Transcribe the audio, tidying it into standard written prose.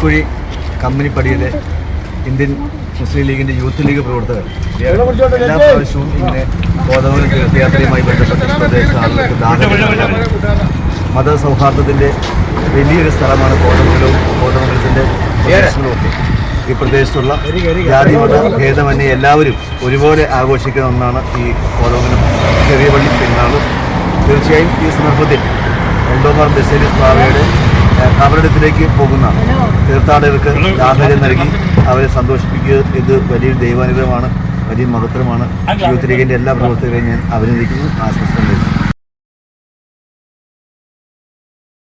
Kanjikuzhi കമ്പനിപ്പടിയിലെ Indian Muslim ലീഗിൻ്റെ youth league പ്രവർത്തകർ എല്ലാ പ്രാവശ്യവും ഇങ്ങനെ കോതമംഗലം തീർത്ഥയാത്രയുമായി ബന്ധപ്പെട്ട പ്രദേശ ആളുകൾക്ക് ദാനം മതസൗഹാർദ്ദത്തിൻ്റെ വലിയൊരു സ്ഥലമാണ് കോതമംഗലത്തിൻ്റെ പ്രദേശങ്ങളുമൊക്കെ. ഈ പ്രദേശത്തുള്ള ജാതി മത ഭേദമന്യേ എല്ലാവരും ഒരുപോലെ ആഘോഷിക്കുന്ന ഒന്നാണ് ഈ കോതമംഗലം ചെറിയ പള്ളി പെരുന്നാൾ. തീർച്ചയായും ഈ സന്ദർഭത്തിൽ എൽദോമാർ ബസേലിയസ് ബാവയുടെ ഖബറിടത്തിലേക്ക് പോകുന്ന തീർത്ഥാടകർക്ക് ദാഹരം നൽകി അവരെ സന്തോഷിപ്പിക്കുക ഇത് വലിയൊരു ദൈവാനുഗ്രഹമാണ്, വലിയ മഹത്തരമാണ്. യൂത്ത് ലീഗിൻ്റെ എല്ലാ പ്രവർത്തകരെയും ഞാൻ അഭിനന്ദിക്കുന്നു, ആശംസിക്കുന്നു.